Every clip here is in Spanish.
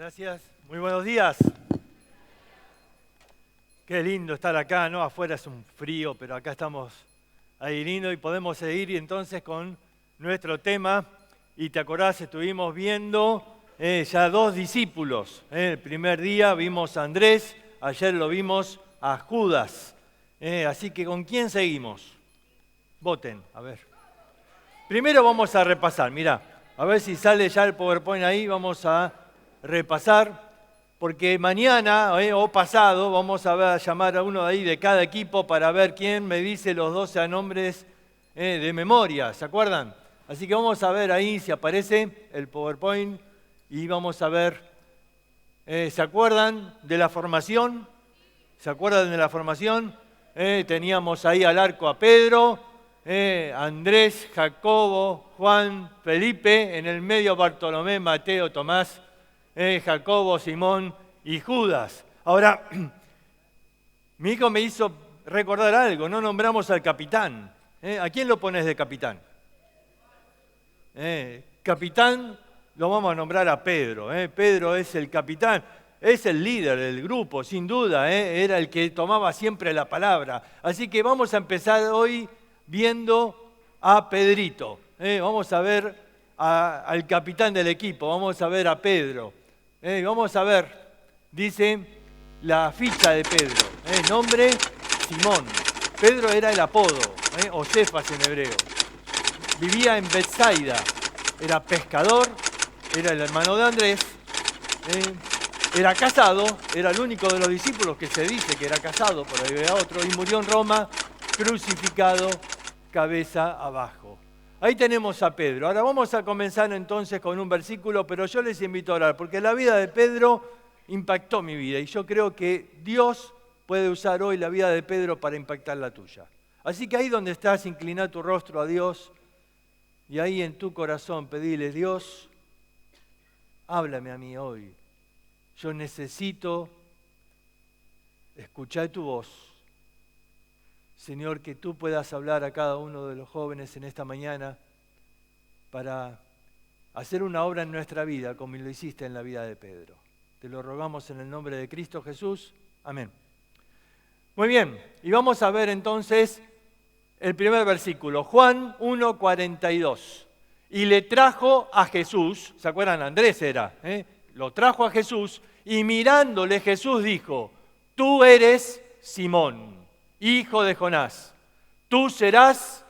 Gracias. Muy buenos días. Qué lindo estar acá, ¿no? Afuera es un frío, pero acá estamos ahí lindo y podemos seguir entonces con nuestro tema. Y te acordás, estuvimos viendo ya dos discípulos. El primer día vimos a Andrés, ayer lo vimos a Judas. Así que ¿con quién seguimos? Voten, a ver. Primero vamos a repasar, mirá, a ver si sale ya el PowerPoint ahí, vamos a repasar, porque mañana o pasado vamos a llamar a uno de ahí de cada equipo para ver quién me dice los 12 nombres de memoria, ¿se acuerdan? Así que vamos a ver ahí si aparece el PowerPoint y vamos a ver, ¿se acuerdan de la formación? ¿Se acuerdan de la formación? Teníamos ahí al arco a Pedro, Andrés, Jacobo, Juan, Felipe, en el medio Bartolomé, Mateo, Tomás, Jacobo, Simón y Judas. Ahora, mi hijo me hizo recordar algo, no nombramos al capitán. ¿A quién lo pones de capitán? Capitán lo vamos a nombrar a Pedro. Pedro es el capitán, es el líder del grupo, sin duda, era el que tomaba siempre la palabra. Así que vamos a empezar hoy viendo a Pedrito. Vamos a ver al capitán del equipo, vamos a ver a Pedro. Vamos a ver, dice la ficha de Pedro. Nombre, Simón. Pedro era el apodo, o Cefas en hebreo. Vivía en Betsaida, era pescador, era el hermano de Andrés, era casado, era el único de los discípulos que se dice que era casado, por ahí había otro, y murió en Roma, crucificado, cabeza abajo. Ahí tenemos a Pedro. Ahora vamos a comenzar entonces con un versículo, pero yo les invito a orar, porque la vida de Pedro impactó mi vida y yo creo que Dios puede usar hoy la vida de Pedro para impactar la tuya. Así que ahí donde estás, inclina tu rostro a Dios y ahí en tu corazón pedile, Dios, háblame a mí hoy. Yo necesito escuchar tu voz. Señor, que tú puedas hablar a cada uno de los jóvenes en esta mañana para hacer una obra en nuestra vida como lo hiciste en la vida de Pedro. Te lo rogamos en el nombre de Cristo Jesús. Amén. Muy bien, y vamos a ver entonces el primer versículo, Juan 1:42. Y le trajo a Jesús, ¿se acuerdan? Andrés era, lo trajo a Jesús y mirándole Jesús dijo, tú eres Simón, hijo de Jonás, tú serás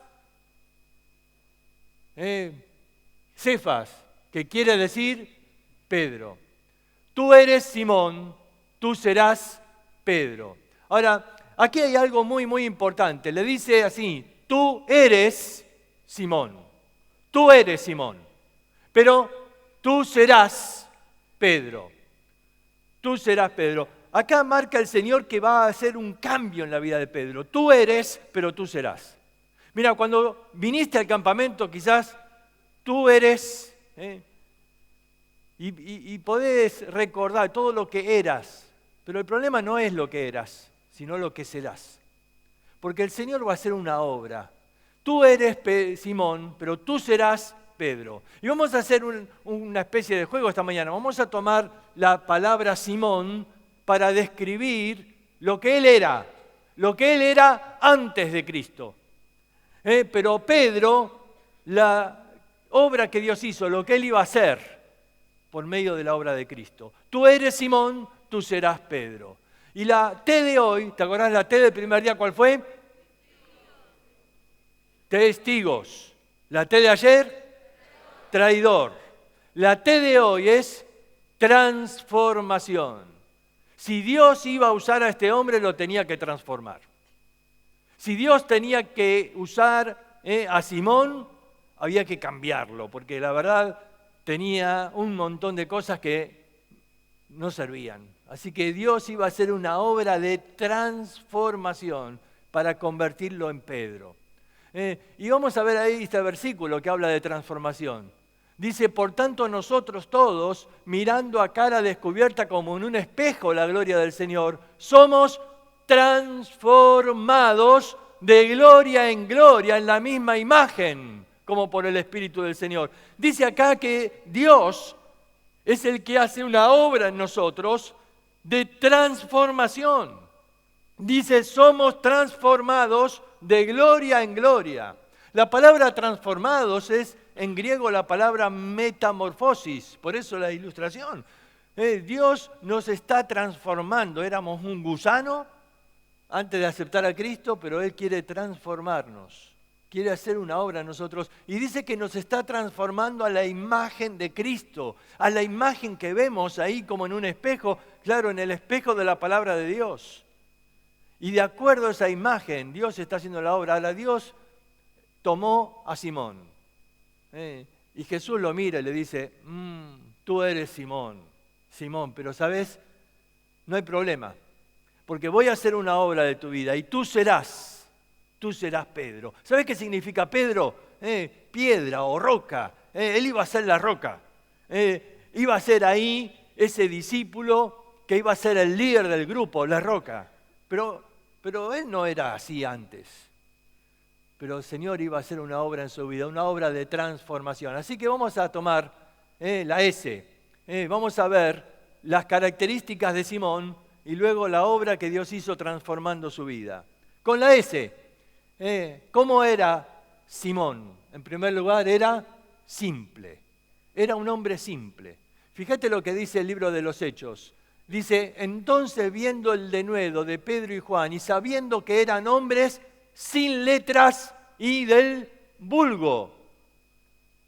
Cefas, que quiere decir Pedro. Tú eres Simón, tú serás Pedro. Ahora, aquí hay algo muy, muy importante. Le dice así, tú eres Simón, tú eres Simón, pero tú serás Pedro. Tú serás Pedro. Acá marca el Señor que va a hacer un cambio en la vida de Pedro. Tú eres, pero tú serás. Mira, cuando viniste al campamento quizás tú eres, y podés recordar todo lo que eras, pero el problema no es lo que eras, sino lo que serás. Porque el Señor va a hacer una obra. Tú eres Simón, pero tú serás Pedro. Y vamos a hacer una especie de juego esta mañana. Vamos a tomar la palabra Simón para describir lo que él era antes de Cristo. Pero Pedro, la obra que Dios hizo, lo que él iba a hacer por medio de la obra de Cristo. Tú eres Simón, tú serás Pedro. Y la T de hoy, ¿te acordás la T del primer día cuál fue? Testigos. La T de ayer, traidor. La T de hoy es transformación. Si Dios iba a usar a este hombre, lo tenía que transformar. Si Dios tenía que usar a Simón, había que cambiarlo, porque la verdad tenía un montón de cosas que no servían. Así que Dios iba a hacer una obra de transformación para convertirlo en Pedro. Y vamos a ver ahí este versículo que habla de transformación. Dice, por tanto nosotros todos, mirando a cara descubierta como en un espejo la gloria del Señor, somos transformados de gloria en gloria en la misma imagen, como por el Espíritu del Señor. Dice acá que Dios es el que hace una obra en nosotros de transformación. Dice, somos transformados de gloria en gloria. La palabra transformados es en griego la palabra metamorfosis, por eso la ilustración. Dios nos está transformando. Éramos un gusano antes de aceptar a Cristo, pero Él quiere transformarnos. Quiere hacer una obra en nosotros. Y dice que nos está transformando a la imagen de Cristo, a la imagen que vemos ahí como en un espejo, claro, en el espejo de la palabra de Dios. Y de acuerdo a esa imagen, Dios está haciendo la obra. Ahora Dios tomó a Simón. Y Jesús lo mira y le dice, tú eres Simón, pero ¿sabes? No hay problema, porque voy a hacer una obra de tu vida y tú serás Pedro. ¿Sabes qué significa Pedro? Piedra o roca. Él iba a ser la roca. Iba a ser ahí ese discípulo que iba a ser el líder del grupo, la roca. Pero él no era así antes. Pero el Señor iba a hacer una obra en su vida, una obra de transformación. Así que vamos a tomar la S. Vamos a ver las características de Simón y luego la obra que Dios hizo transformando su vida. Con la S, ¿cómo era Simón? En primer lugar, era simple. Era un hombre simple. Fíjate lo que dice el libro de los Hechos. Dice, entonces viendo el denuedo de Pedro y Juan y sabiendo que eran hombres sin letras y del vulgo,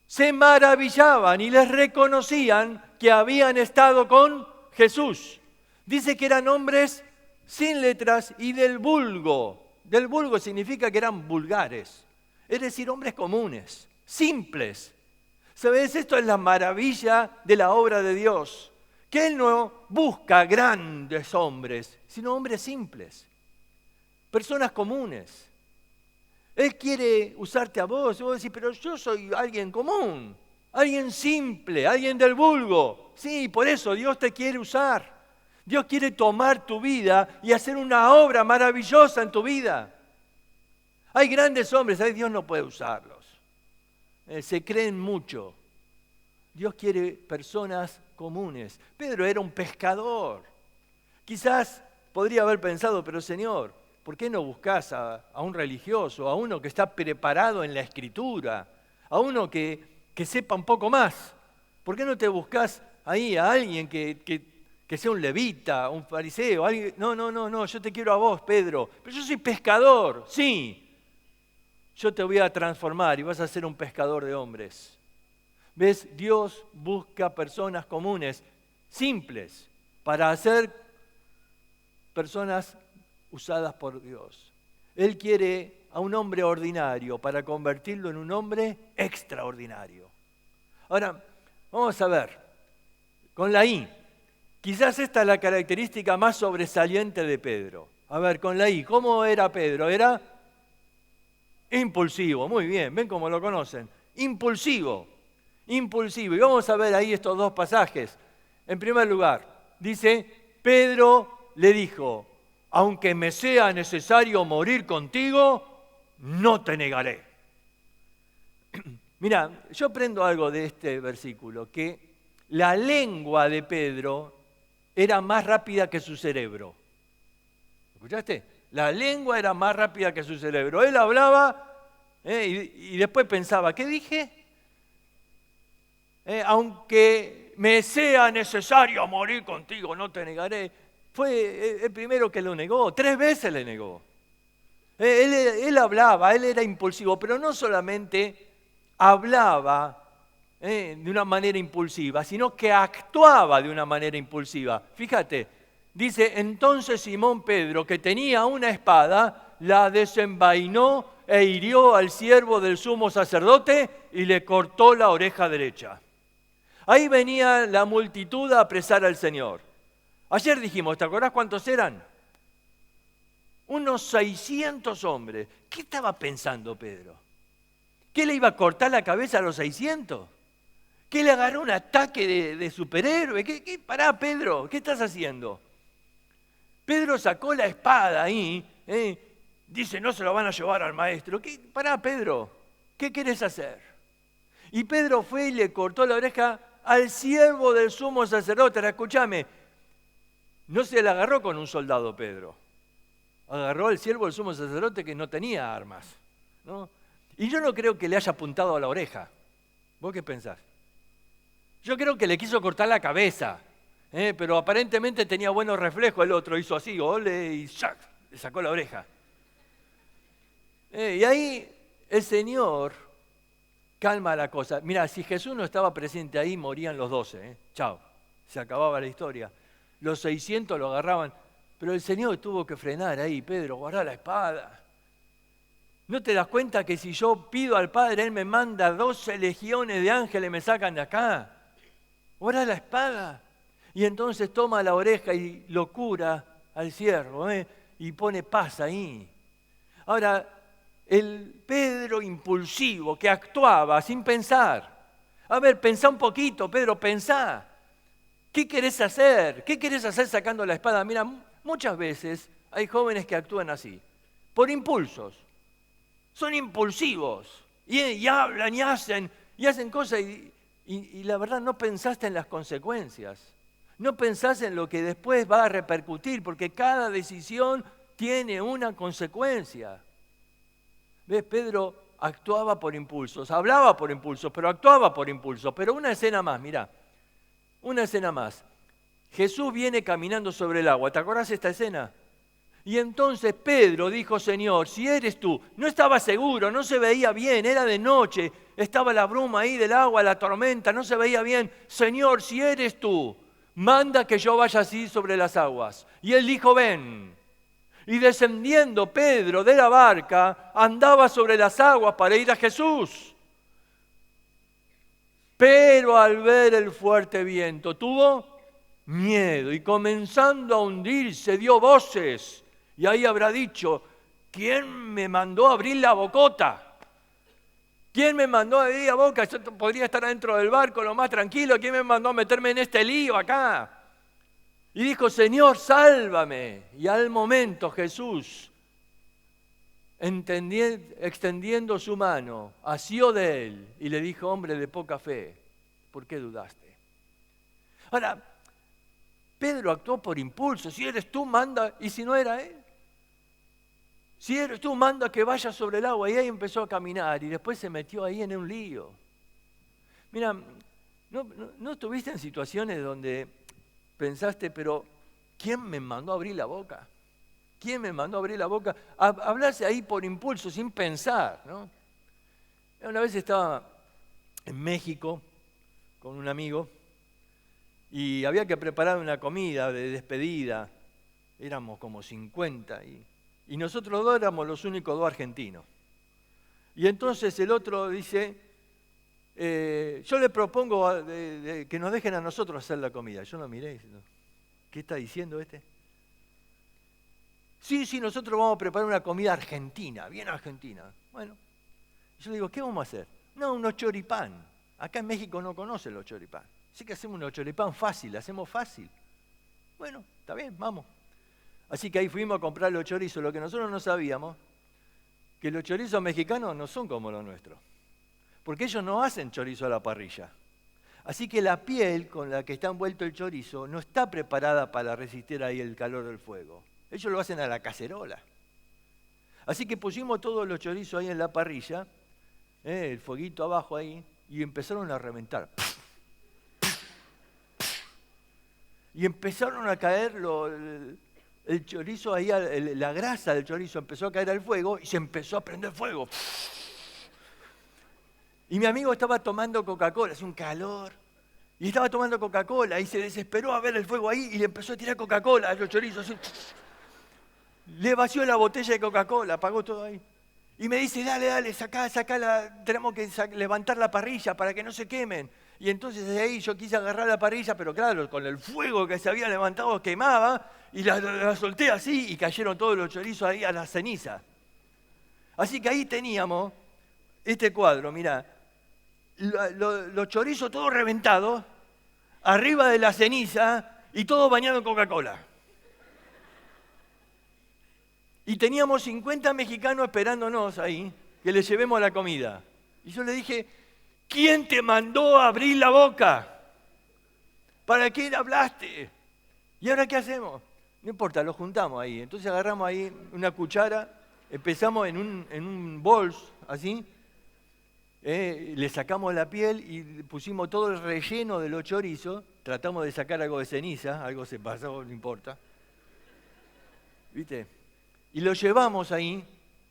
se maravillaban y les reconocían que habían estado con Jesús. Dice que eran hombres sin letras y del vulgo. Del vulgo significa que eran vulgares, es decir, hombres comunes, simples. ¿Sabes? Esto es la maravilla de la obra de Dios. Que Él no busca grandes hombres, sino hombres simples, personas comunes. Él quiere usarte a vos, y vos decís, pero yo soy alguien común, alguien simple, alguien del vulgo. Sí, por eso Dios te quiere usar. Dios quiere tomar tu vida y hacer una obra maravillosa en tu vida. Hay grandes hombres, ahí Dios no puede usarlos. Se creen mucho. Dios quiere personas comunes. Pedro era un pescador. Quizás podría haber pensado, pero Señor, ¿por qué no buscas a un religioso, a uno que está preparado en la Escritura, a uno que sepa un poco más? ¿Por qué no te buscas ahí a alguien que sea un levita, un fariseo? Alguien? No, yo te quiero a vos, Pedro. Pero yo soy pescador, sí. Yo te voy a transformar y vas a ser un pescador de hombres. ¿Ves? Dios busca personas comunes, simples, para hacer personas usadas por Dios. Él quiere a un hombre ordinario para convertirlo en un hombre extraordinario. Ahora, vamos a ver, con la I. Quizás esta es la característica más sobresaliente de Pedro. A ver, con la I, ¿cómo era Pedro? Era impulsivo, muy bien, ven cómo lo conocen. Impulsivo. Y vamos a ver ahí estos dos pasajes. En primer lugar, dice, Pedro le dijo, aunque me sea necesario morir contigo, no te negaré. Mira, yo aprendo algo de este versículo, que la lengua de Pedro era más rápida que su cerebro. ¿Escuchaste? La lengua era más rápida que su cerebro. Él hablaba y después pensaba, ¿qué dije? Aunque me sea necesario morir contigo, no te negaré. Fue el primero que lo negó, 3 veces le negó. Él hablaba, él era impulsivo, pero no solamente hablaba de una manera impulsiva, sino que actuaba de una manera impulsiva. Fíjate, dice, entonces Simón Pedro, que tenía una espada, la desenvainó e hirió al siervo del sumo sacerdote y le cortó la oreja derecha. Ahí venía la multitud a apresar al Señor. Ayer dijimos, ¿te acordás cuántos eran? Unos 600 hombres. ¿Qué estaba pensando Pedro? ¿Qué le iba a cortar la cabeza a los 600? ¿Qué le agarró un ataque de superhéroe? Pará, Pedro, ¿qué estás haciendo? Pedro sacó la espada ahí, dice, no se lo van a llevar al maestro. Pará, Pedro, ¿qué querés hacer? Y Pedro fue y le cortó la oreja al siervo del sumo sacerdote. Ahora, escúchame, no se le agarró con un soldado Pedro. Agarró al siervo del sumo sacerdote que no tenía armas, ¿no? Y yo no creo que le haya apuntado a la oreja. ¿Vos qué pensás? Yo creo que le quiso cortar la cabeza, pero aparentemente tenía buenos reflejos. El otro hizo así, ole, y ¡shac! Le sacó la oreja. Y ahí el Señor calma la cosa. Mira, si Jesús no estaba presente ahí, morían los 12. Chao, se acababa la historia. Los 600 lo agarraban, pero el Señor tuvo que frenar ahí. Pedro, guardá la espada. ¿No te das cuenta que si yo pido al Padre, Él me manda 12 legiones de ángeles y me sacan de acá? Guardá la espada. Y entonces toma la oreja y lo cura al siervo, y pone paz ahí. Ahora, el Pedro impulsivo que actuaba sin pensar. A ver, pensá un poquito, Pedro, pensá. ¿Qué querés hacer? ¿Qué querés hacer sacando la espada? Mira, muchas veces hay jóvenes que actúan así, por impulsos. Son impulsivos y hablan y hacen cosas y la verdad no pensaste en las consecuencias. No pensás en lo que después va a repercutir, porque cada decisión tiene una consecuencia. ¿Ves? Pedro actuaba por impulsos, hablaba por impulsos, pero actuaba por impulsos. Pero una escena más, mirá, una escena más. Jesús viene caminando sobre el agua. ¿Te acordás de esta escena? Y entonces Pedro dijo, Señor, si eres tú, no estaba seguro, no se veía bien, era de noche, estaba la bruma ahí del agua, la tormenta, no se veía bien. Señor, si eres tú, manda que yo vaya así sobre las aguas. Y él dijo, ven. Y descendiendo Pedro de la barca, andaba sobre las aguas para ir a Jesús. Pero al ver el fuerte viento, tuvo miedo y comenzando a hundirse, dio voces. Y ahí habrá dicho, ¿quién me mandó a abrir la bocota? ¿Quién me mandó a abrir la boca? Yo podría estar dentro del barco lo más tranquilo. ¿Quién me mandó a meterme en este lío acá? Y dijo, Señor, sálvame. Y al momento Jesús, extendiendo su mano, asió de él y le dijo, hombre de poca fe, ¿por qué dudaste? Ahora, Pedro actuó por impulso. Si eres tú, manda. ¿Y si no era él? Si eres tú, manda que vaya sobre el agua. Y ahí empezó a caminar y después se metió ahí en un lío. Mira, ¿no estuviste en situaciones donde pensaste, pero ¿quién me mandó a abrir la boca? ¿Quién me mandó a abrir la boca? Hablarse ahí por impulso, sin pensar, ¿no? Una vez estaba en México con un amigo y había que preparar una comida de despedida. Éramos como 50 y nosotros dos éramos los únicos dos argentinos. Y entonces el otro dice, yo le propongo que nos dejen a nosotros hacer la comida. Yo lo miré diciendo, ¿qué está diciendo este? Sí, nosotros vamos a preparar una comida argentina, bien argentina. Bueno, yo le digo, ¿qué vamos a hacer? No, unos choripán. Acá en México no conocen los choripán. Así que hacemos unos choripán fácil, hacemos fácil. Bueno, está bien, vamos. Así que ahí fuimos a comprar los chorizos. Lo que nosotros no sabíamos, que los chorizos mexicanos no son como los nuestros. Porque ellos no hacen chorizo a la parrilla. Así que la piel con la que está envuelto el chorizo no está preparada para resistir ahí el calor del fuego. Ellos lo hacen a la cacerola. Así que pusimos todos los chorizos ahí en la parrilla, el fueguito abajo ahí, y empezaron a reventar. Y empezaron a caer el chorizo ahí, la grasa del chorizo empezó a caer al fuego y se empezó a prender fuego. Y mi amigo estaba tomando Coca-Cola, hace un calor, y estaba tomando Coca-Cola y se desesperó a ver el fuego ahí y le empezó a tirar Coca-Cola a los chorizos. Así. Le vació la botella de Coca-Cola, apagó todo ahí. Y me dice, dale, sacá, tenemos que levantar la parrilla para que no se quemen. Y entonces de ahí yo quise agarrar la parrilla, pero claro, con el fuego que se había levantado quemaba, y la solté así y cayeron todos los chorizos ahí a la ceniza. Así que ahí teníamos este cuadro, mirá, los chorizos todos reventados, arriba de la ceniza y todo bañado en Coca-Cola. Y teníamos 50 mexicanos esperándonos ahí, que les llevemos la comida. Y yo le dije, ¿quién te mandó a abrir la boca? ¿Para qué hablaste? ¿Y ahora qué hacemos? No importa, lo juntamos ahí. Entonces agarramos ahí una cuchara, empezamos en un bols, así, le sacamos la piel y pusimos todo el relleno de los chorizos, tratamos de sacar algo de ceniza, algo se pasó, no importa. ¿Viste? Y lo llevamos ahí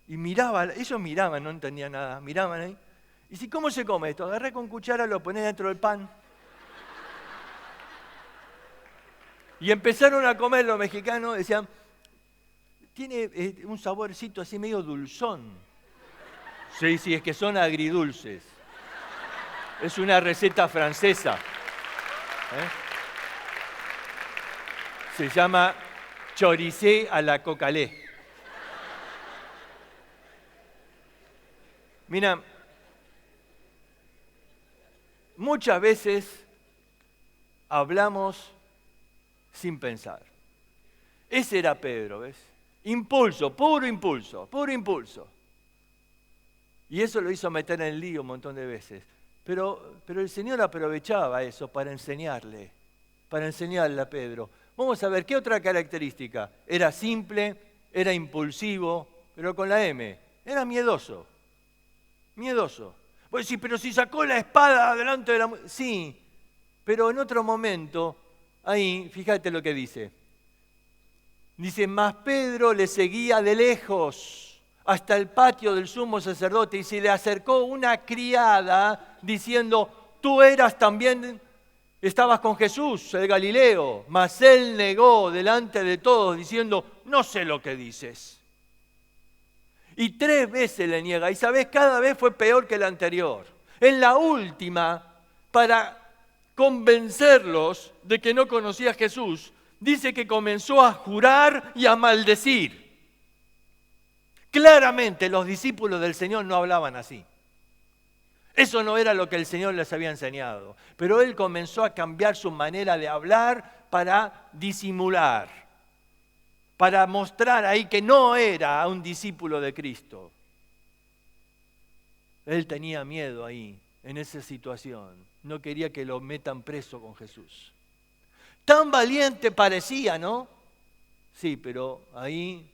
y ellos miraban, no entendían nada, miraban ahí. Y si, ¿cómo se come esto? Agarré con cuchara, lo ponés dentro del pan. Y empezaron a comer los mexicanos, decían, tiene un saborcito así medio dulzón. Sí, es que son agridulces. Es una receta francesa. Se llama choricé a la cocalé. Mira, muchas veces hablamos sin pensar. Ese era Pedro, ¿ves? Impulso, puro impulso, puro impulso. Y eso lo hizo meter en el lío un montón de veces. Pero el Señor aprovechaba eso para enseñarle a Pedro. Vamos a ver, ¿qué otra característica? Era simple, era impulsivo, pero con la M, era miedoso. Miedoso. Pues sí, pero si sacó la espada delante de la... Sí, pero en otro momento, ahí, fíjate lo que dice. Dice, mas Pedro le seguía de lejos hasta el patio del sumo sacerdote y se le acercó una criada diciendo, tú estabas con Jesús, el Galileo. Mas él negó delante de todos diciendo, no sé lo que dices. Y 3 veces le niega, y sabes, cada vez fue peor que la anterior. En la última, para convencerlos de que no conocía a Jesús, dice que comenzó a jurar y a maldecir. Claramente los discípulos del Señor no hablaban así. Eso no era lo que el Señor les había enseñado. Pero Él comenzó a cambiar su manera de hablar para disimular, para mostrar ahí que no era un discípulo de Cristo. Él tenía miedo ahí, en esa situación. No quería que lo metan preso con Jesús. Tan valiente parecía, ¿no? Sí, pero ahí,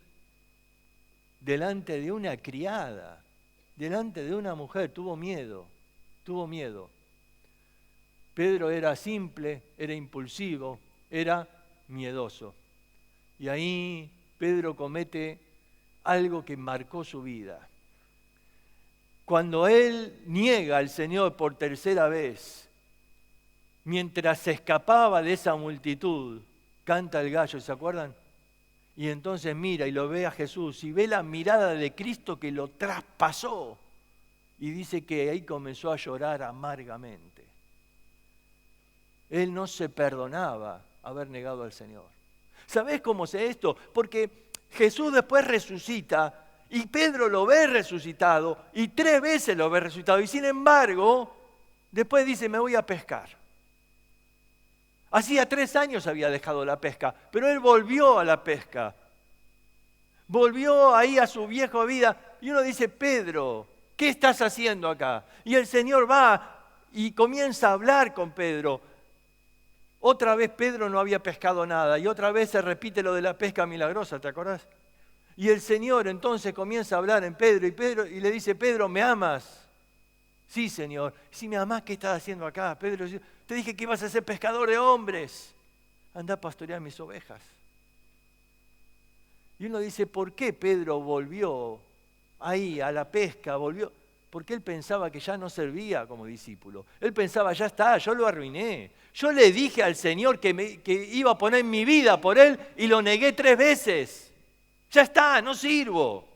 delante de una criada, delante de una mujer, tuvo miedo. Pedro era simple, era impulsivo, era miedoso. Y ahí Pedro comete algo que marcó su vida. Cuando él niega al Señor por 3ª vez, mientras se escapaba de esa multitud, canta el gallo, ¿se acuerdan? Y entonces mira y lo ve a Jesús y ve la mirada de Cristo que lo traspasó. Y dice que ahí comenzó a llorar amargamente. Él no se perdonaba haber negado al Señor. ¿Sabés cómo sé esto? Porque Jesús después resucita y Pedro lo ve resucitado y 3 veces lo ve resucitado. Y sin embargo, después dice, me voy a pescar. Hacía 3 años había dejado la pesca, pero él volvió a la pesca. Volvió ahí a su vieja vida. Y uno dice, Pedro, ¿qué estás haciendo acá? Y el Señor va y comienza a hablar con Pedro. Otra vez Pedro no había pescado nada y otra vez se repite lo de la pesca milagrosa, ¿te acordás? Y el Señor entonces comienza a hablar en Pedro y le dice, Pedro, ¿me amas? Sí, Señor. Si me amás, ¿qué estás haciendo acá? Pedro, te dije que ibas a ser pescador de hombres. Andá a pastorear mis ovejas. Y uno dice, ¿por qué Pedro volvió ahí a la pesca? Volvió porque él pensaba que ya no servía como discípulo. Él pensaba, ya está, yo lo arruiné. Yo le dije al Señor que iba a poner mi vida por él y lo negué 3 veces. Ya está, no sirvo.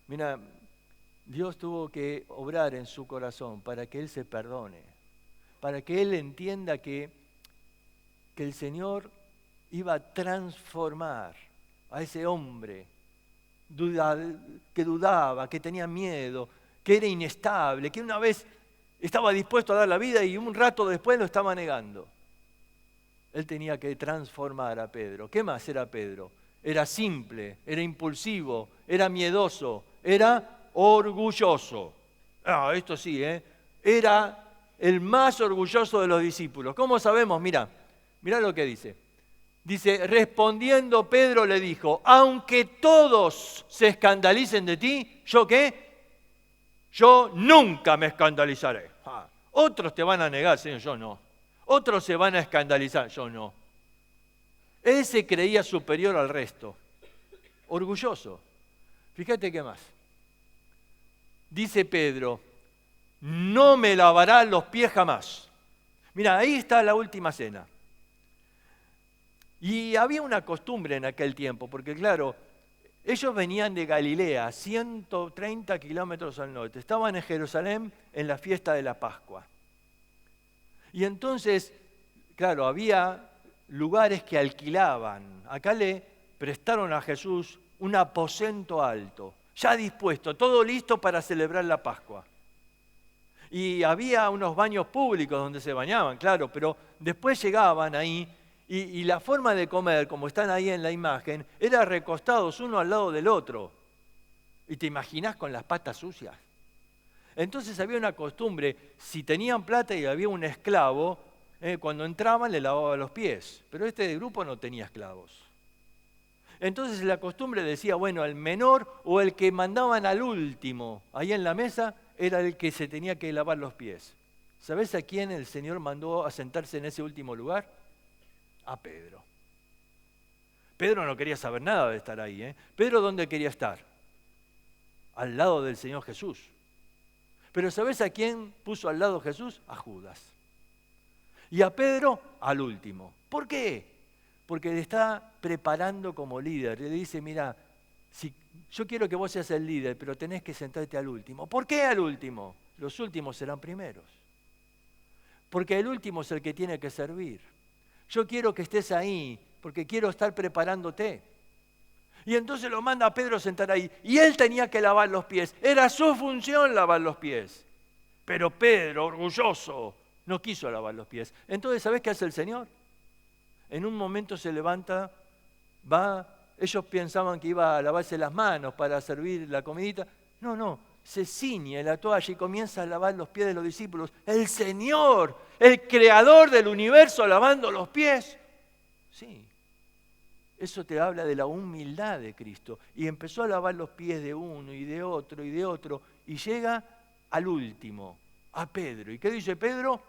Mira, Dios tuvo que obrar en su corazón para que él se perdone, para que él entienda que el Señor iba a transformar a ese hombre que dudaba, que tenía miedo, que era inestable, que una vez estaba dispuesto a dar la vida y un rato después lo estaba negando. Él tenía que transformar a Pedro. ¿Qué más era Pedro? Era simple, era impulsivo, era miedoso, era orgulloso. Esto sí, era el más orgulloso de los discípulos. ¿Cómo sabemos? Mirá lo que dice. Dice, respondiendo Pedro le dijo, aunque todos se escandalicen de ti, ¿yo qué? Yo nunca me escandalizaré. Otros te van a negar, Señor, yo no. Otros se van a escandalizar, yo no. Él se creía superior al resto. Orgulloso. Fíjate qué más. Dice Pedro, no me lavará los pies jamás. Mira, ahí está la última cena. Y había una costumbre en aquel tiempo, porque claro, ellos venían de Galilea, 130 kilómetros al norte. Estaban en Jerusalén en la fiesta de la Pascua. Y entonces, claro, había lugares que alquilaban. Acá le prestaron a Jesús un aposento alto, ya dispuesto, todo listo para celebrar la Pascua. Y había unos baños públicos donde se bañaban, claro, pero después llegaban ahí y la forma de comer, como están ahí en la imagen, era recostados uno al lado del otro. ¿Y te imaginás con las patas sucias? Entonces había una costumbre, si tenían plata y había un esclavo, cuando entraban le lavaba los pies, pero este grupo no tenía esclavos. Entonces la costumbre decía, bueno, el menor o el que mandaban al último, ahí en la mesa, era el que se tenía que lavar los pies. ¿Sabés a quién el Señor mandó a sentarse en ese último lugar? A Pedro. Pedro no quería saber nada de estar ahí. Pedro, ¿dónde quería estar? Al lado del Señor Jesús. Pero ¿sabés a quién puso al lado Jesús? A Judas. Y a Pedro, al último. ¿Por qué? Porque le está preparando como líder. Le dice, mira, yo quiero que vos seas el líder, pero tenés que sentarte al último. ¿Por qué al último? Los últimos serán primeros. Porque el último es el que tiene que servir. Yo quiero que estés ahí, porque quiero estar preparándote. Y entonces lo manda a Pedro a sentar ahí. Y él tenía que lavar los pies. Era su función lavar los pies. Pero Pedro, orgulloso, no quiso lavar los pies. Entonces, ¿sabés qué hace el Señor? En un momento se levanta, va. Ellos pensaban que iba a lavarse las manos para servir la comidita. No, se ciñe la toalla y comienza a lavar los pies de los discípulos. El Señor, el creador del universo, lavando los pies. Sí, eso te habla de la humildad de Cristo. Y empezó a lavar los pies de uno y de otro y de otro. Y llega al último, a Pedro. ¿Y qué dice Pedro?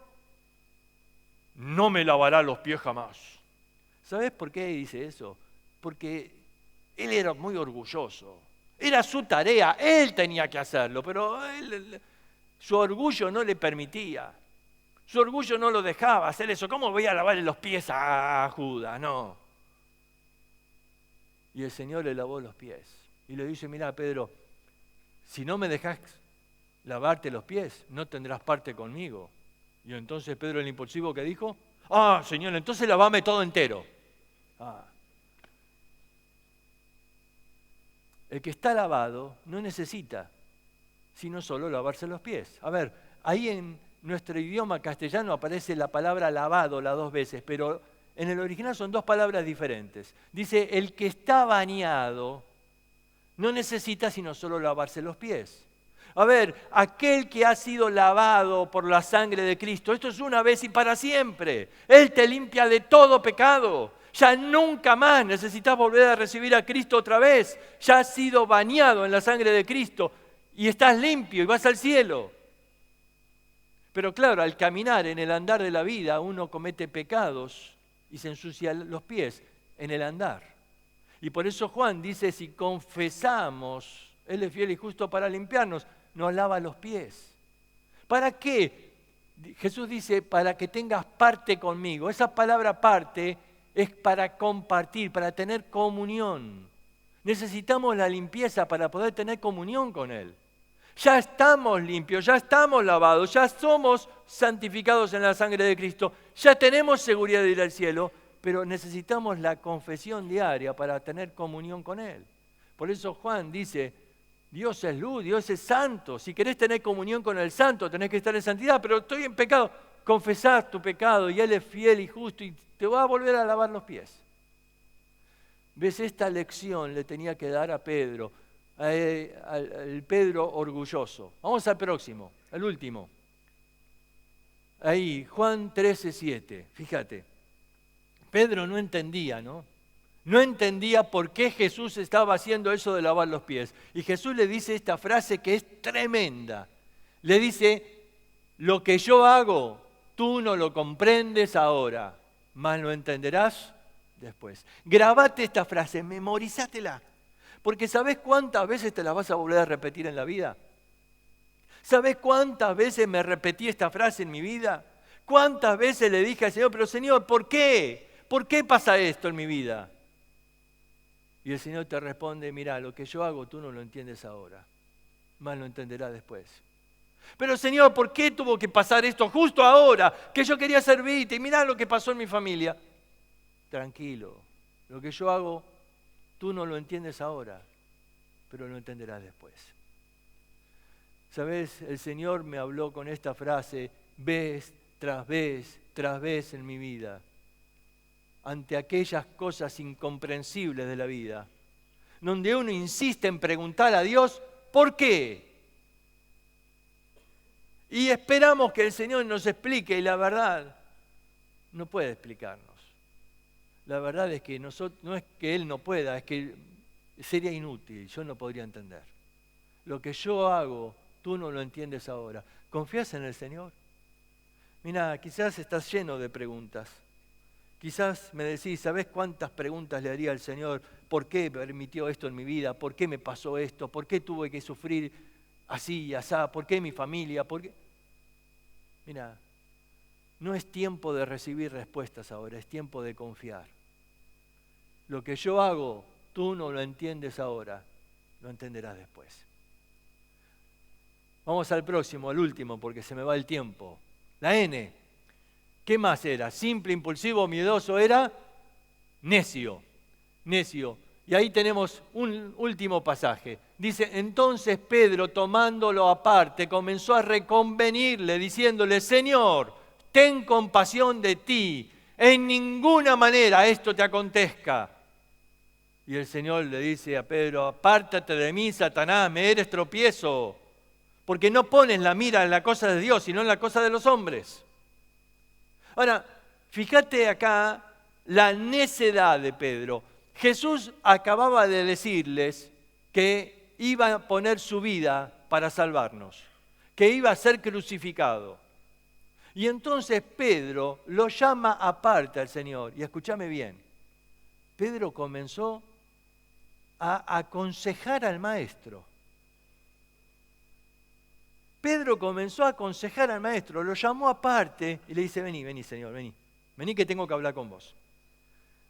No me lavará los pies jamás. ¿Sabes por qué dice eso? Porque él era muy orgulloso. Era su tarea, él tenía que hacerlo, pero su orgullo no le permitía. Su orgullo no lo dejaba hacer eso. ¿Cómo voy a lavarle los pies a Judas? No. Y el Señor le lavó los pies. Y le dice, mira, Pedro, si no me dejas lavarte los pies, no tendrás parte conmigo. Y entonces Pedro el impulsivo, ¿qué dijo? Señor, entonces lavame todo entero. El que está lavado no necesita sino solo lavarse los pies. A ver, ahí en nuestro idioma castellano aparece la palabra lavado las dos veces, pero en el original son dos palabras diferentes. Dice, el que está bañado no necesita sino solo lavarse los pies. A ver, aquel que ha sido lavado por la sangre de Cristo, esto es una vez y para siempre. Él te limpia de todo pecado. Ya nunca más necesitas volver a recibir a Cristo otra vez. Ya has sido bañado en la sangre de Cristo y estás limpio y vas al cielo. Pero claro, al caminar en el andar de la vida, uno comete pecados y se ensucia los pies en el andar. Y por eso Juan dice, si confesamos, Él es fiel y justo para limpiarnos, nos lava los pies. ¿Para qué? Jesús dice, para que tengas parte conmigo. Esa palabra parte es para compartir, para tener comunión. Necesitamos la limpieza para poder tener comunión con Él. Ya estamos limpios, ya estamos lavados, ya somos santificados en la sangre de Cristo, ya tenemos seguridad de ir al cielo, pero necesitamos la confesión diaria para tener comunión con Él. Por eso Juan dice, Dios es luz, Dios es santo. Si querés tener comunión con el santo, tenés que estar en santidad, pero estoy en pecado. Confesar tu pecado y Él es fiel y justo y te va a volver a lavar los pies. ¿Ves? Esta lección le tenía que dar a Pedro, al Pedro orgulloso. Vamos al próximo, al último. Ahí, Juan 13:7, fíjate. Pedro no entendía, ¿no? No entendía por qué Jesús estaba haciendo eso de lavar los pies. Y Jesús le dice esta frase que es tremenda. Le dice, lo que yo hago, tú no lo comprendes ahora, mas lo entenderás después. Grabate esta frase, memorizátela. Porque ¿sabés cuántas veces te la vas a volver a repetir en la vida? ¿Sabés cuántas veces me repetí esta frase en mi vida? ¿Cuántas veces le dije al Señor, pero Señor, ¿por qué? ¿Por qué pasa esto en mi vida? Y el Señor te responde, mira, lo que yo hago tú no lo entiendes ahora, más lo entenderás después. Pero Señor, ¿por qué tuvo que pasar esto justo ahora? Que yo quería servirte y mirá lo que pasó en mi familia. Tranquilo, lo que yo hago tú no lo entiendes ahora, pero lo entenderás después. ¿Sabes? El Señor me habló con esta frase vez tras vez en mi vida, ante aquellas cosas incomprensibles de la vida, donde uno insiste en preguntar a Dios, ¿por qué? Y esperamos que el Señor nos explique, y la verdad, no puede explicarnos. La verdad es que no es que Él no pueda, es que sería inútil, yo no podría entender. Lo que yo hago, tú no lo entiendes ahora. ¿Confías en el Señor? Mira, quizás estás lleno de preguntas. Quizás me decís, ¿sabés cuántas preguntas le haría al Señor? ¿Por qué permitió esto en mi vida? ¿Por qué me pasó esto? ¿Por qué tuve que sufrir así y asá? ¿Por qué mi familia? ¿Por qué? Mira, no es tiempo de recibir respuestas ahora, es tiempo de confiar. Lo que yo hago, tú no lo entiendes ahora, lo entenderás después. Vamos al próximo, al último, porque se me va el tiempo. La N. ¿Qué más era? Simple, impulsivo, miedoso, era necio. Necio. Y ahí tenemos un último pasaje. Dice, entonces Pedro, tomándolo aparte, comenzó a reconvenirle, diciéndole, Señor, ten compasión de ti, en ninguna manera esto te acontezca. Y el Señor le dice a Pedro, apártate de mí, Satanás, me eres tropiezo, porque no pones la mira en la cosa de Dios, sino en la cosa de los hombres. Ahora, fíjate acá la necedad de Pedro. Jesús acababa de decirles que iba a poner su vida para salvarnos, que iba a ser crucificado. Y entonces Pedro lo llama aparte al Señor. Y escúchame bien, Pedro comenzó a aconsejar al maestro. Pedro comenzó a aconsejar al maestro, lo llamó aparte y le dice, vení, Señor, vení que tengo que hablar con vos.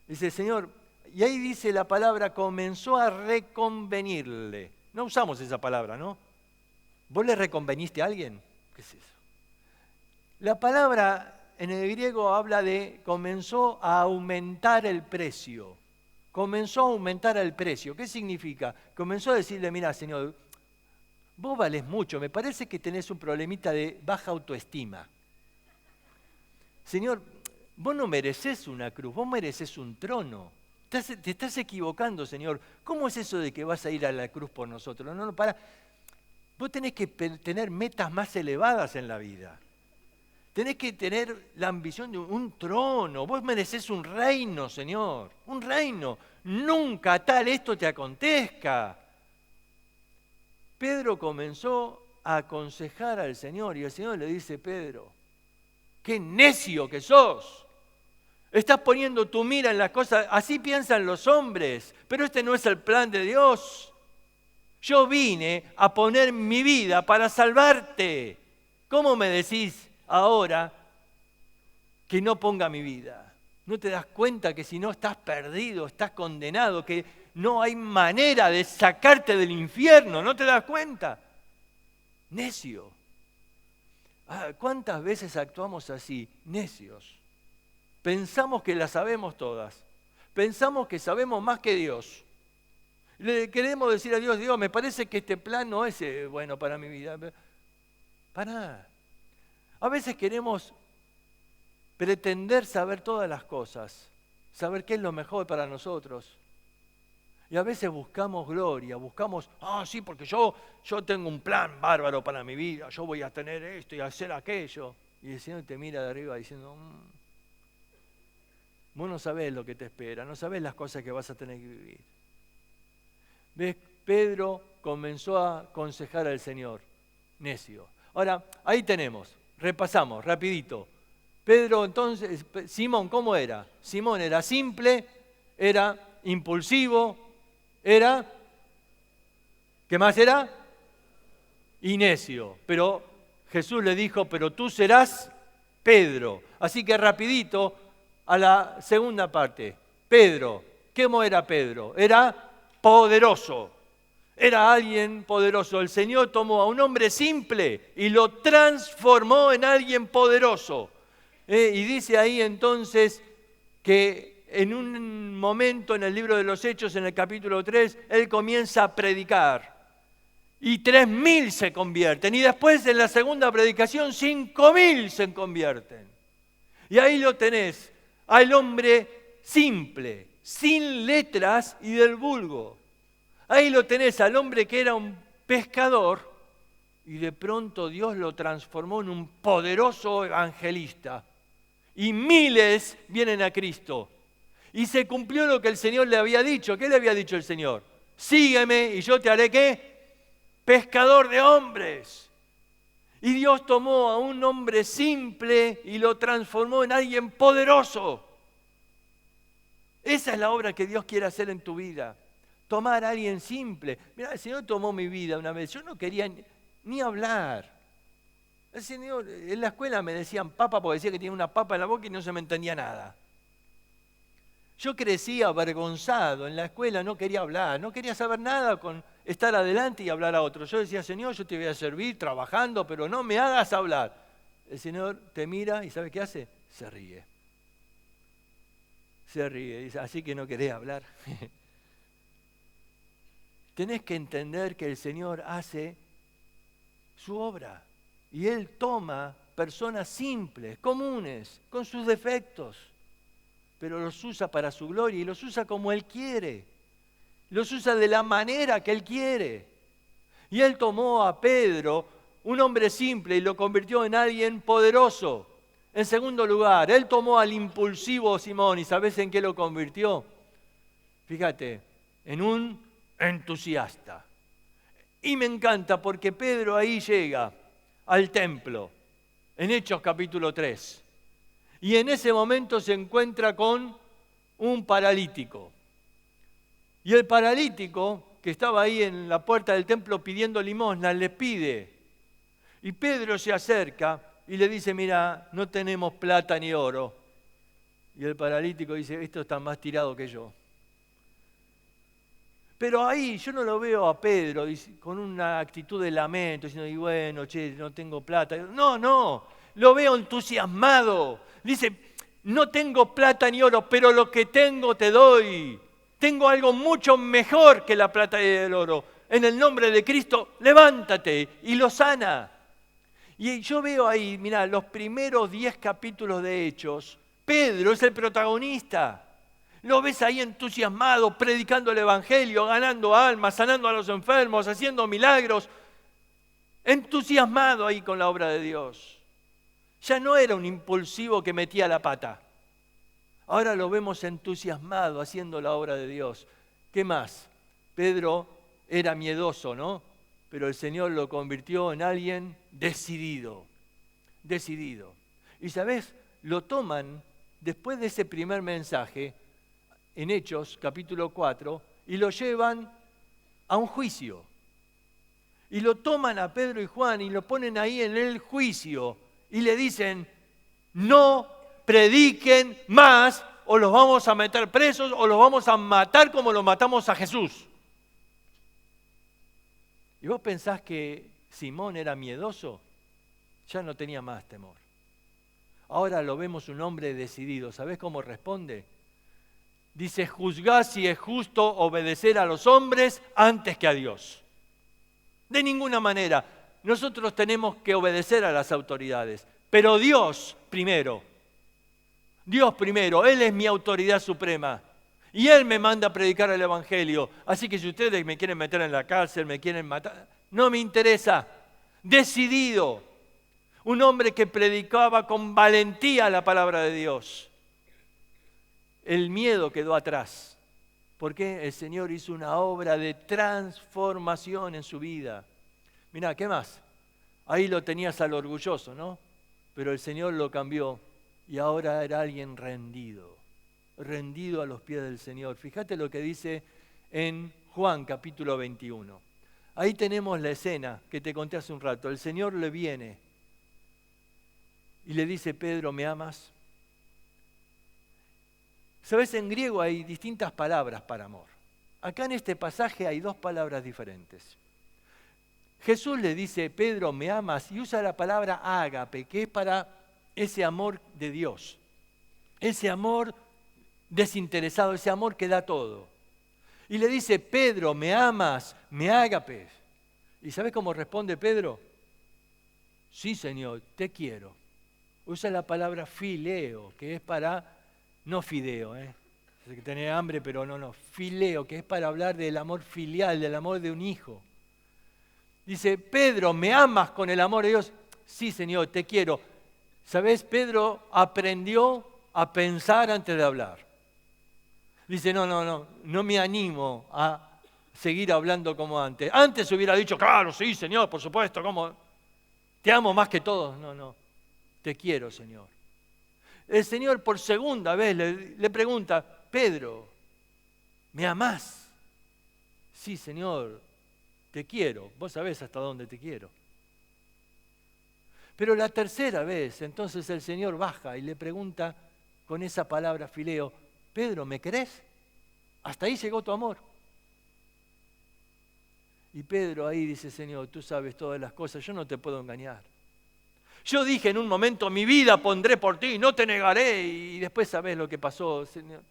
Dice, Señor, y ahí dice la palabra, comenzó a reconvenirle. No usamos esa palabra, ¿no? ¿Vos le reconveniste a alguien? ¿Qué es eso? La palabra en el griego habla de comenzó a aumentar el precio. Comenzó a aumentar el precio. ¿Qué significa? Comenzó a decirle, mira, Señor, vos valés mucho, me parece que tenés un problemita de baja autoestima. Señor, vos no merecés una cruz, vos merecés un trono. Te estás equivocando, Señor. ¿Cómo es eso de que vas a ir a la cruz por nosotros? No, para. Vos tenés que tener metas más elevadas en la vida. Tenés que tener la ambición de un trono. Vos merecés un reino, Señor. Un reino. Nunca tal esto te acontezca. Pedro comenzó a aconsejar al Señor y el Señor le dice, Pedro, qué necio que sos. Estás poniendo tu mira en las cosas, así piensan los hombres, pero este no es el plan de Dios. Yo vine a poner mi vida para salvarte. ¿Cómo me decís ahora que no ponga mi vida? ¿No te das cuenta que si no estás perdido, estás condenado, que no hay manera de sacarte del infierno? ¿No te das cuenta? Necio. ¿Cuántas veces actuamos así? Necios. Pensamos que las sabemos todas. Pensamos que sabemos más que Dios. Le queremos decir a Dios, Dios, me parece que este plan no es bueno para mi vida. Para. A veces queremos pretender saber todas las cosas, saber qué es lo mejor para nosotros. Y a veces buscamos gloria, buscamos, sí, porque yo tengo un plan bárbaro para mi vida, yo voy a tener esto y hacer aquello. Y el Señor te mira de arriba diciendo, vos no sabés lo que te espera, no sabés las cosas que vas a tener que vivir. ¿Ves? Pedro comenzó a aconsejar al Señor, necio. Ahora, ahí tenemos, repasamos, rapidito. Pedro entonces, Simón, ¿cómo era? Simón era simple, era impulsivo, era, ¿qué más era? Y necio. Pero Jesús le dijo, pero tú serás Pedro. Así que rapidito a la segunda parte. Pedro, ¿cómo era Pedro? Era poderoso. Era alguien poderoso. El Señor tomó a un hombre simple y lo transformó en alguien poderoso. Y dice ahí entonces que en un momento en el libro de los Hechos, en el capítulo 3, él comienza a predicar. Y 3.000 se convierten. Y después en la segunda predicación 5.000 se convierten. Y ahí lo tenés, al hombre simple, sin letras y del vulgo. Ahí lo tenés, al hombre que era un pescador y de pronto Dios lo transformó en un poderoso evangelista. Y miles vienen a Cristo. Y se cumplió lo que el Señor le había dicho. ¿Qué le había dicho el Señor? Sígueme y yo te haré ¿qué? Pescador de hombres. Y Dios tomó a un hombre simple y lo transformó en alguien poderoso. Esa es la obra que Dios quiere hacer en tu vida. Tomar a alguien simple. Mira, el Señor tomó mi vida una vez. Yo no quería ni hablar. El Señor, en la escuela me decían papa porque decía que tenía una papa en la boca y no se me entendía nada. Yo crecí avergonzado en la escuela, no quería hablar, no quería saber nada con estar adelante y hablar a otros. Yo decía, Señor, yo te voy a servir trabajando, pero no me hagas hablar. El Señor te mira y ¿sabe qué hace? Se ríe. Se ríe, dice, así que no querés hablar. Tenés que entender que el Señor hace su obra y Él toma personas simples, comunes, con sus defectos, pero los usa para su gloria y los usa como Él quiere. Los usa de la manera que Él quiere. Y Él tomó a Pedro, un hombre simple, y lo convirtió en alguien poderoso. En segundo lugar, Él tomó al impulsivo Simón, ¿y sabés en qué lo convirtió? Fíjate, en un entusiasta. Y me encanta porque Pedro ahí llega al templo, en Hechos capítulo 3. Y en ese momento se encuentra con un paralítico. Y el paralítico, que estaba ahí en la puerta del templo pidiendo limosna, le pide. Y Pedro se acerca y le dice, mira, no tenemos plata ni oro. Y el paralítico dice, esto está más tirado que yo. Pero ahí yo no lo veo a Pedro con una actitud de lamento, diciendo, y bueno, che, no tengo plata. No, lo veo entusiasmado. Dice, no tengo plata ni oro, pero lo que tengo te doy. Tengo algo mucho mejor que la plata y el oro. En el nombre de Cristo, levántate, y lo sana. Y yo veo ahí, mirá, los primeros 10 capítulos de Hechos, Pedro es el protagonista. Lo ves ahí entusiasmado, predicando el Evangelio, ganando almas, sanando a los enfermos, haciendo milagros. Entusiasmado ahí con la obra de Dios. Ya no era un impulsivo que metía la pata. Ahora lo vemos entusiasmado haciendo la obra de Dios. ¿Qué más? Pedro era miedoso, ¿no? Pero el Señor lo convirtió en alguien decidido. Decidido. Y ¿sabés? Lo toman después de ese primer mensaje en Hechos capítulo 4 y lo llevan a un juicio. Y lo toman a Pedro y Juan y lo ponen ahí en el juicio y le dicen, no prediquen más o los vamos a meter presos o los vamos a matar como lo matamos a Jesús. ¿Y vos pensás que Simón era miedoso? Ya no tenía más temor. Ahora lo vemos un hombre decidido. ¿Sabés cómo responde? Dice, juzgad si es justo obedecer a los hombres antes que a Dios. De ninguna manera. Nosotros tenemos que obedecer a las autoridades, pero Dios primero. Dios primero, Él es mi autoridad suprema. Y Él me manda a predicar el Evangelio. Así que si ustedes me quieren meter en la cárcel, me quieren matar, no me interesa. Decidido. Un hombre que predicaba con valentía la palabra de Dios. El miedo quedó atrás. ¿Por qué? El Señor hizo una obra de transformación en su vida. Mirá, ¿qué más? Ahí lo tenías al orgulloso, ¿no? Pero el Señor lo cambió y ahora era alguien rendido a los pies del Señor. Fíjate lo que dice en Juan capítulo 21. Ahí tenemos la escena que te conté hace un rato. El Señor le viene y le dice: Pedro, ¿me amas? Sabes, en griego hay distintas palabras para amor. Acá en este pasaje hay dos palabras diferentes. Jesús le dice: Pedro, ¿me amas? Y usa la palabra ágape, que es para ese amor de Dios. Ese amor desinteresado, ese amor que da todo. Y le dice: Pedro, ¿me amas? ¿Me ágapes? ¿Y sabes cómo responde Pedro? Sí, Señor, te quiero. Usa la palabra fileo, que es para, no fideo, que tener hambre, pero no, fileo, que es para hablar del amor filial, del amor de un hijo. Dice: Pedro, ¿me amas con el amor de Dios? Sí, Señor, te quiero. ¿Sabes? Pedro aprendió a pensar antes de hablar. Dice: no me animo a seguir hablando como antes. Antes hubiera dicho: claro, sí, Señor, por supuesto, ¿cómo? Te amo más que todos. No, te quiero, Señor. El Señor por segunda vez le pregunta: Pedro, ¿me amás? Sí, Señor, te quiero. Vos sabés hasta dónde te quiero. Pero la tercera vez, entonces el Señor baja y le pregunta con esa palabra fileo: Pedro, ¿me querés? Hasta ahí llegó tu amor. Y Pedro ahí dice: Señor, tú sabes todas las cosas, yo no te puedo engañar. Yo dije en un momento: mi vida pondré por ti, no te negaré, y después sabés lo que pasó, Señor.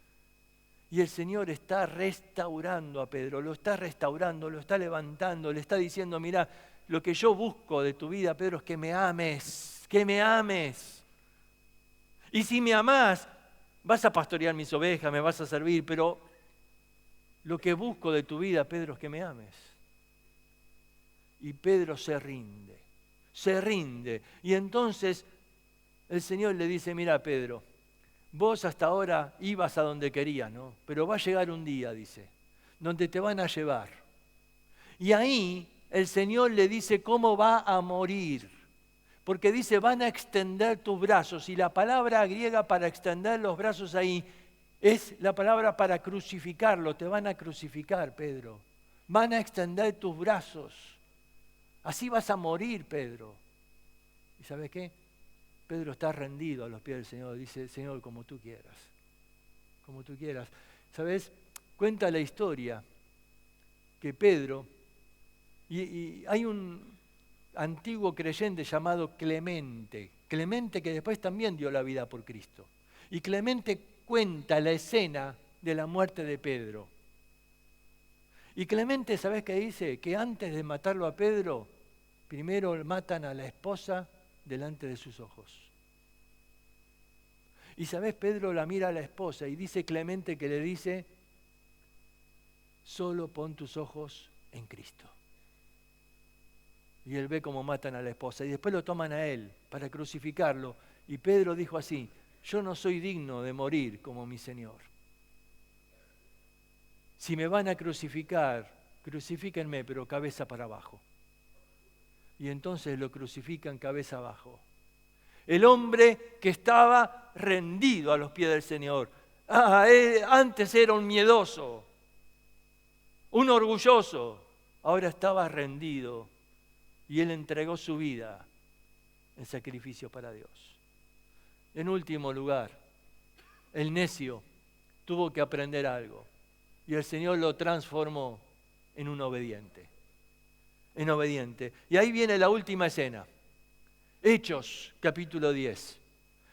Y el Señor está restaurando a Pedro, lo está restaurando, lo está levantando, le está diciendo: mirá, lo que yo busco de tu vida, Pedro, es que me ames, que me ames. Y si me amás, vas a pastorear mis ovejas, me vas a servir, pero lo que busco de tu vida, Pedro, es que me ames. Y Pedro se rinde. Y entonces el Señor le dice: mira, Pedro, vos hasta ahora ibas a donde querías, ¿no? Pero va a llegar un día, dice, donde te van a llevar. Y ahí el Señor le dice cómo va a morir. Porque dice: van a extender tus brazos. Y la palabra griega para extender los brazos ahí es la palabra para crucificarlo. Te van a crucificar, Pedro. Van a extender tus brazos. Así vas a morir, Pedro. ¿Y sabes qué? Pedro está rendido a los pies del Señor. Dice: Señor, como tú quieras. Como tú quieras. ¿Sabes? Cuenta la historia que Pedro, y hay un antiguo creyente llamado Clemente. Clemente, que después también dio la vida por Cristo. Y Clemente cuenta la escena de la muerte de Pedro. Y Clemente, ¿sabes qué dice? Que antes de matarlo a Pedro, primero matan a la esposa delante de sus ojos. Y ¿sabes? Pedro la mira a la esposa y dice Clemente que le dice: solo pon tus ojos en Cristo. Y él ve cómo matan a la esposa y después lo toman a él para crucificarlo. Y Pedro dijo así: yo no soy digno de morir como mi Señor. Si me van a crucificar, crucifíquenme, pero cabeza para abajo. Y entonces lo crucifican cabeza abajo. El hombre que estaba rendido a los pies del Señor. Antes era un miedoso, un orgulloso. Ahora estaba rendido y él entregó su vida en sacrificio para Dios. En último lugar, el necio tuvo que aprender algo y el Señor lo transformó en un obediente. En obediente. Y ahí viene la última escena. Hechos, capítulo 10.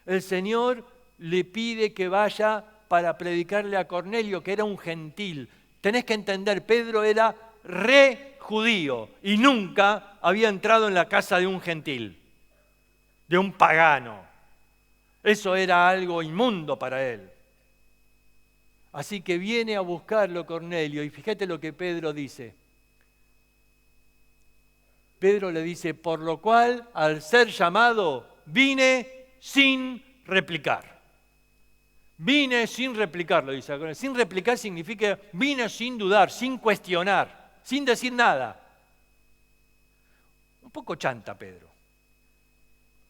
El Señor le pide que vaya para predicarle a Cornelio, que era un gentil. Tenés que entender, Pedro era re judío y nunca había entrado en la casa de un gentil, de un pagano. Eso era algo inmundo para él. Así que viene a buscarlo Cornelio y fíjate lo que Pedro dice. Pedro le dice, por lo cual, al ser llamado, vine sin replicar. Vine sin replicar, lo dice. Sin replicar significa vine sin dudar, sin cuestionar, sin decir nada. Un poco chanta Pedro.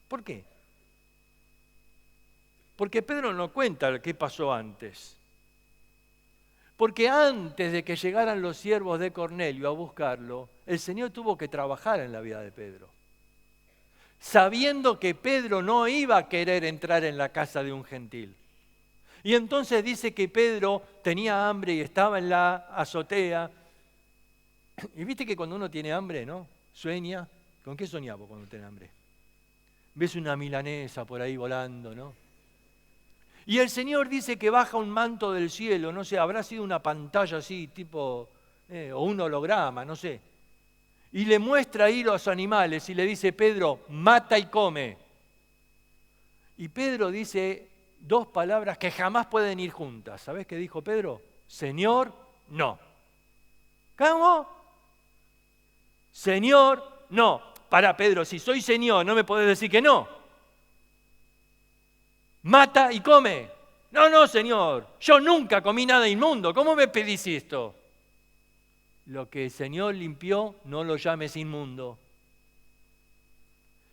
¿Por qué? Porque Pedro no cuenta qué pasó antes. Porque antes de que llegaran los siervos de Cornelio a buscarlo, el Señor tuvo que trabajar en la vida de Pedro. Sabiendo que Pedro no iba a querer entrar en la casa de un gentil. Y entonces dice que Pedro tenía hambre y estaba en la azotea. Y viste que cuando uno tiene hambre, ¿no? Sueña. ¿Con qué soñás vos cuando tenés hambre? Ves una milanesa por ahí volando, ¿no? Y el Señor dice que baja un manto del cielo, no sé, habrá sido una pantalla así, tipo, o un holograma, no sé. Y le muestra ahí los animales y le dice, Pedro, mata y come. Y Pedro dice dos palabras que jamás pueden ir juntas. ¿Sabés qué dijo Pedro? Señor, no. ¿Cómo? Señor, no. Para Pedro, si soy Señor, no me podés decir que no. Mata y come. No, no, Señor, yo nunca comí nada inmundo. ¿Cómo me pedís esto? Lo que el Señor limpió, no lo llames inmundo.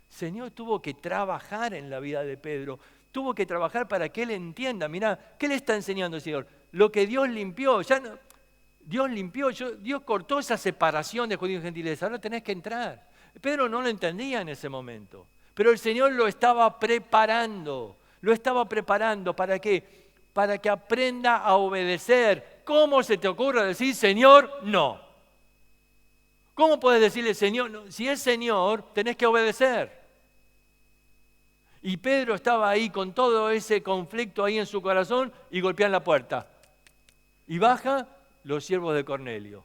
El Señor tuvo que trabajar en la vida de Pedro. Tuvo que trabajar para que él entienda. Mirá, ¿qué le está enseñando el Señor? Lo que Dios limpió, ya no, Dios limpió, Dios cortó esa separación de judíos y gentiles. Ahora tenés que entrar. Pedro no lo entendía en ese momento, pero el Señor lo estaba preparando. Lo estaba preparando, ¿para qué? Para que aprenda a obedecer. ¿Cómo se te ocurre decir, Señor, no? ¿Cómo puedes decirle, Señor, no? Si es Señor, tenés que obedecer. Y Pedro estaba ahí con todo ese conflicto ahí en su corazón y golpean la puerta. Y baja los siervos de Cornelio.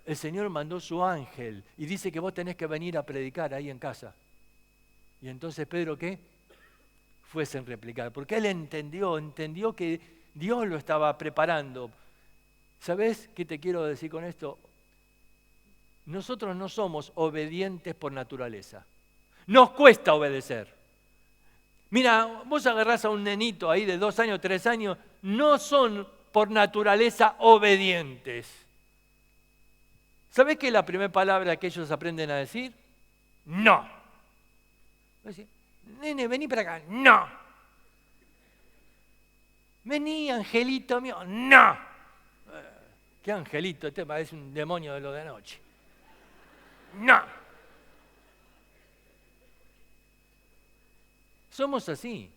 El Señor mandó su ángel y dice que vos tenés que venir a predicar ahí en casa. Y entonces Pedro, ¿qué? Fue sin replicar, porque él entendió que Dios lo estaba preparando. ¿Sabés qué te quiero decir con esto? Nosotros no somos obedientes por naturaleza. Nos cuesta obedecer. Mira, vos agarrás a un nenito ahí de 2 años, 3 años, no son por naturaleza obedientes. ¿Sabés qué es la primera palabra que ellos aprenden a decir? No. Decir, nene, vení para acá. No. Vení, angelito mío. No. ¿Qué angelito? Este parece un demonio de lo de anoche. No. Somos así.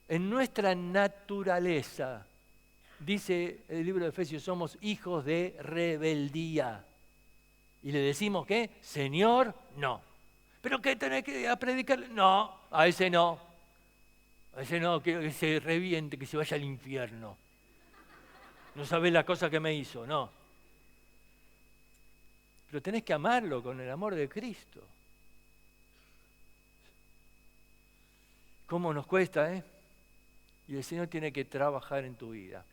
En nuestra naturaleza, dice el libro de Efesios, somos hijos de rebeldía. Y le decimos ¿qué? Señor, no. ¿Pero qué tenés que a predicar? No, a ese no. A ese no, que se reviente, que se vaya al infierno. No sabés la cosa que me hizo, no. Pero tenés que amarlo con el amor de Cristo. ¿Cómo nos cuesta, Y el Señor tiene que trabajar en tu vida.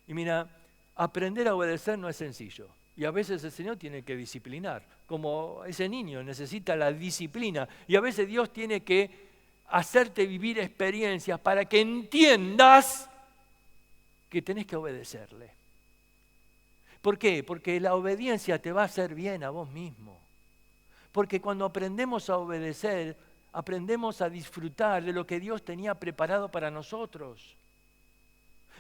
Y mira, aprender a obedecer no es sencillo. Y a veces el Señor tiene que disciplinar. Como ese niño necesita la disciplina. Y a veces Dios tiene que hacerte vivir experiencias para que entiendas que tenés que obedecerle. ¿Por qué? Porque la obediencia te va a hacer bien a vos mismo. Porque cuando aprendemos a obedecer, aprendemos a disfrutar de lo que Dios tenía preparado para nosotros.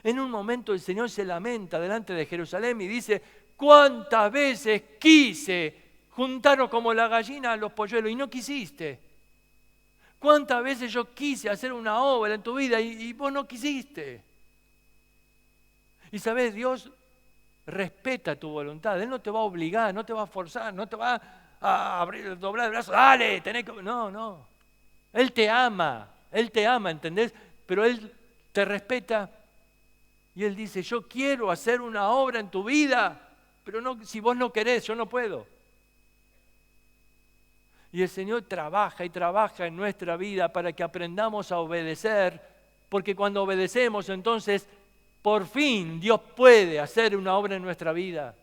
En un momento el Señor se lamenta delante de Jerusalén y dice, ¿cuántas veces quise juntaros como la gallina a los polluelos y no quisiste? ¿Cuántas veces yo quise hacer una obra en tu vida y vos no quisiste? Y sabés, Dios respeta tu voluntad. Él no te va a obligar, no te va a forzar, no te va a abrir, doblar el brazo. Dale, tenés que... No. Él te ama, ¿entendés? Pero Él te respeta y Él dice, yo quiero hacer una obra en tu vida, pero no, si vos no querés, yo no puedo. Y el Señor trabaja y trabaja en nuestra vida para que aprendamos a obedecer, porque cuando obedecemos, entonces, por fin, Dios puede hacer una obra en nuestra vida.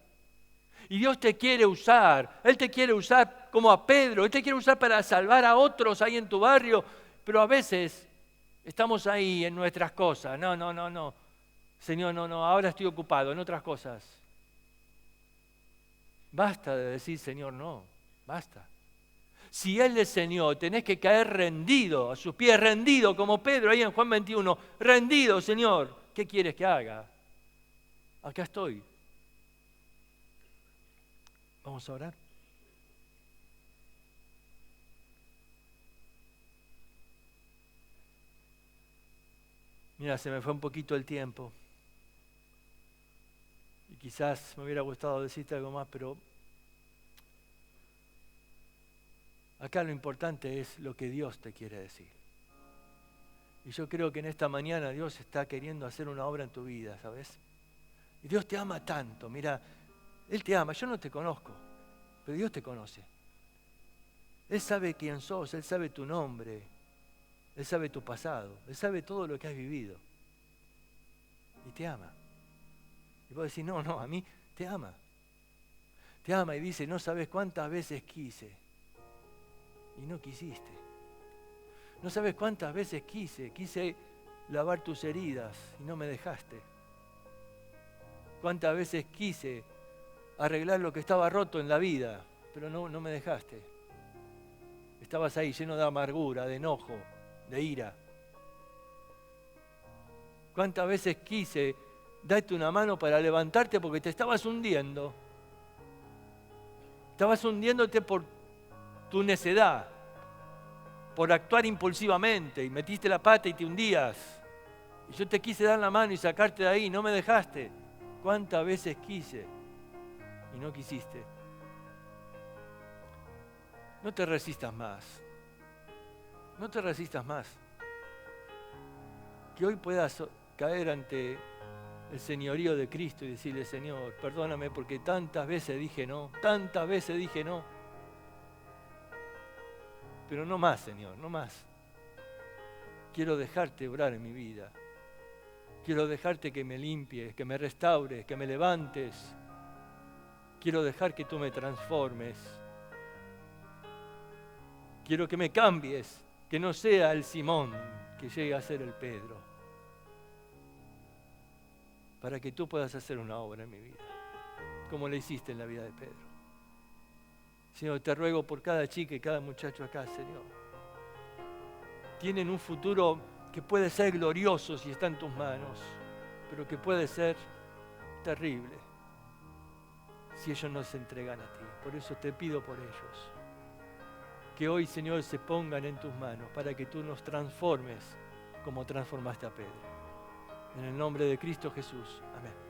Y Dios te quiere usar. Él te quiere usar como a Pedro. Él te quiere usar para salvar a otros ahí en tu barrio. Pero a veces estamos ahí en nuestras cosas. No. Señor, no. Ahora estoy ocupado en otras cosas. Basta de decir, Señor, no. Basta. Si Él es Señor, tenés que caer rendido a sus pies, rendido como Pedro ahí en Juan 21. Rendido, Señor. ¿Qué quieres que haga? Acá estoy. Vamos a orar. Mira, se me fue un poquito el tiempo. Y quizás me hubiera gustado decirte algo más, pero acá lo importante es lo que Dios te quiere decir. Y yo creo que en esta mañana Dios está queriendo hacer una obra en tu vida, ¿sabes? Y Dios te ama tanto, mira, Él te ama, yo no te conozco, pero Dios te conoce. Él sabe quién sos, Él sabe tu nombre, Él sabe tu pasado, Él sabe todo lo que has vivido. Y te ama. Y vos decís, no, a mí te ama. Te ama y dice, no sabes cuántas veces quise y no quisiste. No sabes cuántas veces quise lavar tus heridas y no me dejaste. Cuántas veces quise arreglar lo que estaba roto en la vida, pero no me dejaste. Estabas ahí lleno de amargura, de enojo, de ira. Cuántas veces quise darte una mano para levantarte porque te estabas hundiendo. Estabas hundiéndote por tu necedad, por actuar impulsivamente y metiste la pata y te hundías. Y yo te quise dar la mano y sacarte de ahí, no me dejaste. ¿Cuántas veces quise y no quisiste? No te resistas más. No te resistas más. Que hoy puedas caer ante el señorío de Cristo y decirle, Señor, perdóname porque tantas veces dije no. Pero no más, Señor, no más. Quiero dejarte obrar en mi vida. Quiero dejarte que me limpies, que me restaures, que me levantes. Quiero dejar que tú me transformes. Quiero que me cambies, que no sea el Simón que llegue a ser el Pedro. Para que tú puedas hacer una obra en mi vida, como le hiciste en la vida de Pedro. Señor, te ruego por cada chica y cada muchacho acá, Señor. Tienen un futuro que puede ser glorioso si está en tus manos, pero que puede ser terrible si ellos no se entregan a ti. Por eso te pido por ellos. Que hoy, Señor, se pongan en tus manos para que tú nos transformes como transformaste a Pedro. En el nombre de Cristo Jesús. Amén.